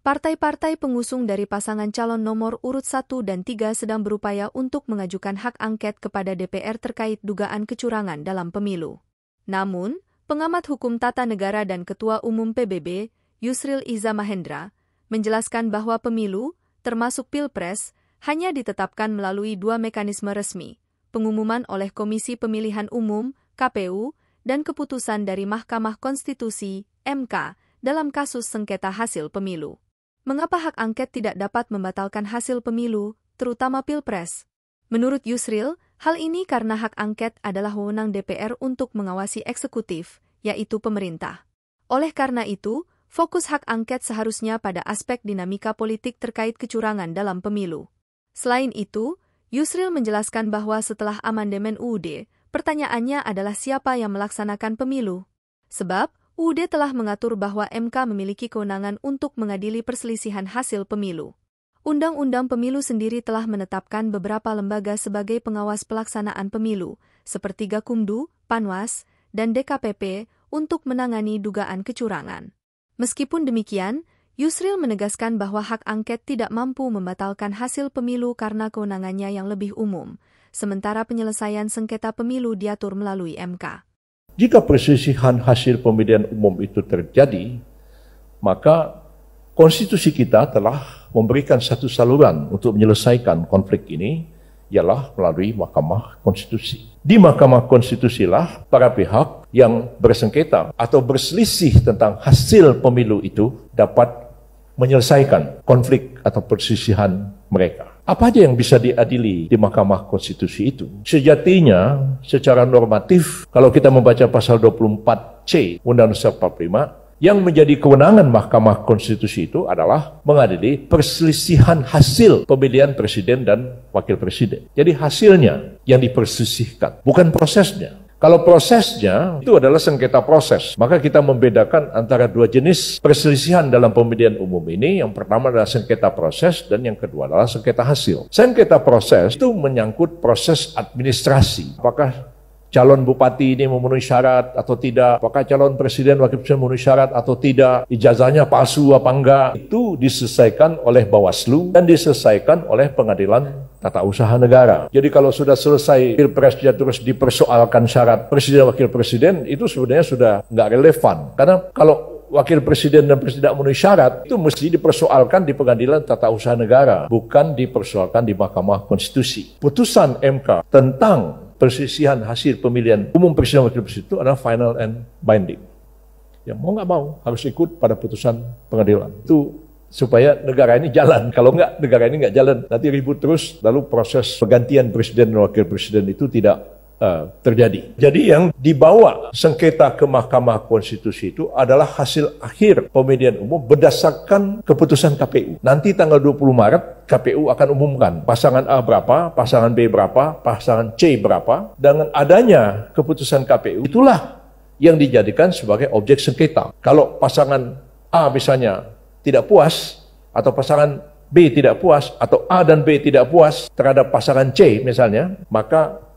Partai-partai pengusung dari pasangan calon nomor urut 1 dan 3 sedang berupaya untuk mengajukan hak angket kepada DPR terkait dugaan kecurangan dalam pemilu. Namun, pengamat hukum tata negara dan Ketua Umum PBB, Yusril Iza Mahendra, menjelaskan bahwa pemilu, termasuk Pilpres, hanya ditetapkan melalui dua mekanisme resmi, pengumuman oleh Komisi Pemilihan Umum, KPU, dan keputusan dari Mahkamah Konstitusi, MK, dalam kasus sengketa hasil pemilu. Mengapa hak angket tidak dapat membatalkan hasil pemilu, terutama Pilpres? Menurut Yusril, hal ini karena hak angket adalah wewenang DPR untuk mengawasi eksekutif, yaitu pemerintah. Oleh karena itu, fokus hak angket seharusnya pada aspek dinamika politik terkait kecurangan dalam pemilu. Selain itu, Yusril menjelaskan bahwa setelah amandemen UUD, pertanyaannya adalah siapa yang melaksanakan pemilu. Sebab, UUD telah mengatur bahwa MK memiliki kewenangan untuk mengadili perselisihan hasil pemilu. Undang-undang pemilu sendiri telah menetapkan beberapa lembaga sebagai pengawas pelaksanaan pemilu, seperti Gakumdu, Panwas, dan DKPP, untuk menangani dugaan kecurangan. Meskipun demikian, Yusril menegaskan bahwa hak angket tidak mampu membatalkan hasil pemilu karena kewenangannya yang lebih umum, sementara penyelesaian sengketa pemilu diatur melalui MK. Jika perselisihan hasil pemilihan umum itu terjadi, maka konstitusi kita telah memberikan satu saluran untuk menyelesaikan konflik ini, ialah melalui Mahkamah Konstitusi. Di Mahkamah Konstitusi lah para pihak yang bersengketa atau berselisih tentang hasil pemilu itu dapat menyelesaikan konflik atau perselisihan mereka. Apa aja yang bisa diadili di Mahkamah Konstitusi itu? Sejatinya, secara normatif, kalau kita membaca pasal 24C Undang-Undang 45, yang menjadi kewenangan Mahkamah Konstitusi itu adalah mengadili perselisihan hasil pemilihan presiden dan wakil presiden. Jadi hasilnya yang diperselisihkan, bukan prosesnya. Kalau prosesnya itu adalah sengketa proses, maka kita membedakan antara dua jenis perselisihan dalam pemilihan umum ini. Yang pertama adalah sengketa proses dan yang kedua adalah sengketa hasil. Sengketa proses itu menyangkut proses administrasi. Apakah calon bupati ini memenuhi syarat atau tidak? Apakah calon presiden wakil presiden memenuhi syarat atau tidak? Ijazahnya palsu apa enggak? Itu diselesaikan oleh Bawaslu dan diselesaikan oleh Pengadilan Tata Usaha Negara. Jadi kalau sudah selesai Pilpresnya terus dipersoalkan syarat presiden wakil presiden, itu sebenarnya sudah nggak relevan. Karena kalau wakil presiden dan presiden tidak memenuhi syarat, itu mesti dipersoalkan di Pengadilan Tata Usaha Negara, bukan dipersoalkan di Mahkamah Konstitusi. Putusan MK tentang perselisihan hasil pemilihan umum presiden wakil presiden itu adalah final and binding. Yang mau nggak mau harus ikut pada putusan pengadilan. Itu supaya negara ini jalan. Kalau nggak, negara ini nggak jalan. Nanti ribut terus, lalu proses pergantian presiden dan wakil presiden itu tidak terjadi. Jadi yang dibawa sengketa ke Mahkamah Konstitusi itu adalah hasil akhir pemilihan umum berdasarkan keputusan KPU. Nanti tanggal 20 Maret KPU akan umumkan pasangan A berapa, pasangan B berapa, pasangan C berapa. Dengan adanya keputusan KPU, itulah yang dijadikan sebagai objek sengketa. Kalau pasangan A misalnya tidak puas, atau pasangan B tidak puas, atau A dan B tidak puas terhadap pasangan C misalnya, maka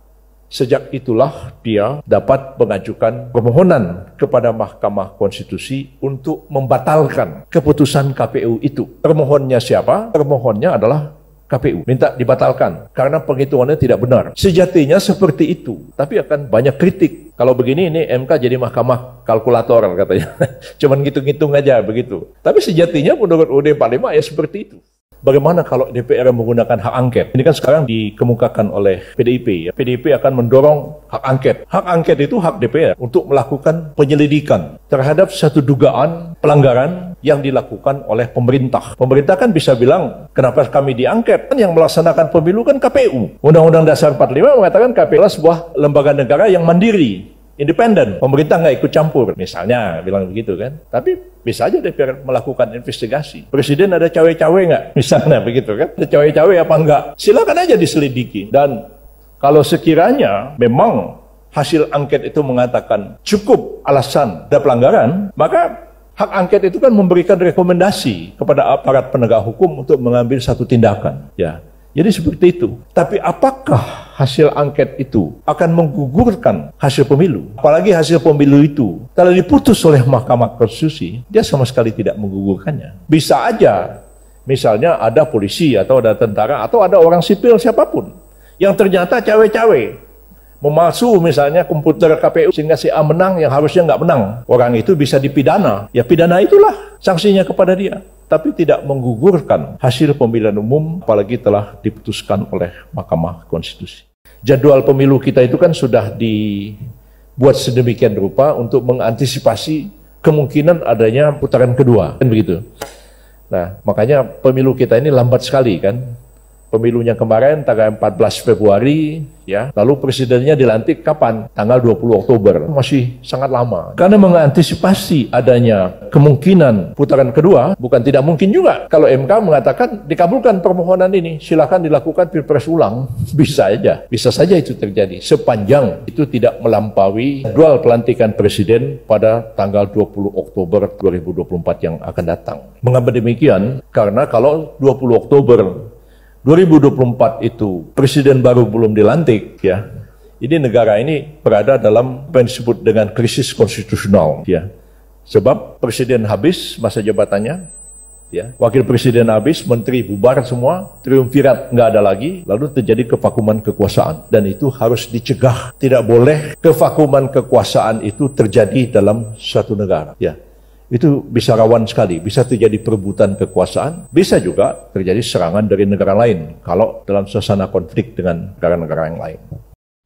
sejak itulah dia dapat mengajukan permohonan kepada Mahkamah Konstitusi untuk membatalkan keputusan KPU itu. Termohonnya siapa? Termohonnya adalah KPU. Minta dibatalkan karena penghitungannya tidak benar. Sejatinya seperti itu, tapi akan banyak kritik. Kalau begini ini MK jadi mahkamah kalkulator katanya. Cuman ngitung-ngitung aja begitu. Tapi sejatinya menurut UUD 45 ya seperti itu. Bagaimana kalau DPR menggunakan hak angket? Ini kan sekarang dikemukakan oleh PDIP. Ya. PDIP akan mendorong hak angket. Hak angket itu hak DPR untuk melakukan penyelidikan terhadap satu dugaan pelanggaran yang dilakukan oleh pemerintah. Pemerintah kan bisa bilang, kenapa kami diangket? Kan yang melaksanakan pemilu kan KPU. Undang-Undang Dasar 45 mengatakan KPU adalah sebuah lembaga negara yang mandiri, independen. Pemerintah nggak ikut campur, misalnya bilang begitu kan. Tapi bisa aja DPR melakukan investigasi. Presiden ada cawe-cawe nggak? Misalnya begitu kan. Ada cawe-cawe apa enggak? Silakan aja diselidiki. Dan kalau sekiranya memang hasil angket itu mengatakan cukup alasan ada pelanggaran, maka hak angket itu kan memberikan rekomendasi kepada aparat penegak hukum untuk mengambil satu tindakan. Ya, jadi seperti itu. Tapi apakah hasil angket itu akan menggugurkan hasil pemilu, apalagi hasil pemilu itu kalau diputus oleh Mahkamah Konstitusi, dia sama sekali tidak menggugurkannya. Bisa aja, misalnya ada polisi atau ada tentara atau ada orang sipil siapapun yang ternyata cawe-cawe memalsu misalnya komputer KPU sehingga si A menang yang harusnya nggak menang. Orang itu bisa dipidana. Ya pidana itulah sanksinya kepada dia. Tapi tidak menggugurkan hasil pemilihan umum apalagi telah diputuskan oleh Mahkamah Konstitusi. Jadwal pemilu kita itu kan sudah dibuat sedemikian rupa untuk mengantisipasi kemungkinan adanya putaran kedua. Kan begitu. Nah, makanya pemilu kita ini lambat sekali kan. Pemilunya kemarin tanggal 14 Februari, ya. Lalu presidennya dilantik kapan? Tanggal 20 Oktober. Masih sangat lama. Karena mengantisipasi adanya kemungkinan putaran kedua, bukan tidak mungkin juga. Kalau MK mengatakan dikabulkan permohonan ini, silakan dilakukan pilpres ulang. Bisa saja itu terjadi. Sepanjang itu tidak melampaui jadwal pelantikan presiden pada tanggal 20 Oktober 2024 yang akan datang. Mengapa demikian? Karena kalau 20 Oktober 2024 itu presiden baru belum dilantik, ya. Ini negara ini berada dalam apa yang disebut dengan krisis konstitusional, ya. Sebab presiden habis masa jabatannya, ya. Wakil presiden habis, menteri bubar semua, triumvirat nggak ada lagi, lalu terjadi kevakuman kekuasaan. Dan itu harus dicegah. Tidak boleh kevakuman kekuasaan itu terjadi dalam suatu negara, ya. Itu bisa rawan sekali, bisa terjadi perebutan kekuasaan, bisa juga terjadi serangan dari negara lain kalau dalam suasana konflik dengan negara-negara yang lain.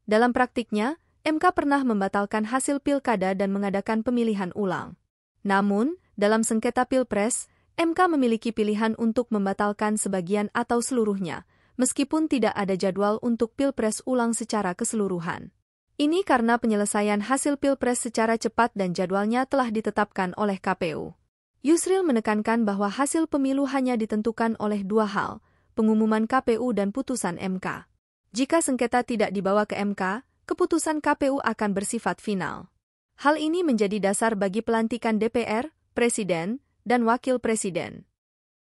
Dalam praktiknya, MK pernah membatalkan hasil pilkada dan mengadakan pemilihan ulang. Namun, dalam sengketa pilpres, MK memiliki pilihan untuk membatalkan sebagian atau seluruhnya, meskipun tidak ada jadwal untuk pilpres ulang secara keseluruhan. Ini karena penyelesaian hasil pilpres secara cepat dan jadwalnya telah ditetapkan oleh KPU. Yusril menekankan bahwa hasil pemilu hanya ditentukan oleh dua hal, pengumuman KPU dan putusan MK. Jika sengketa tidak dibawa ke MK, keputusan KPU akan bersifat final. Hal ini menjadi dasar bagi pelantikan DPR, Presiden, dan Wakil Presiden.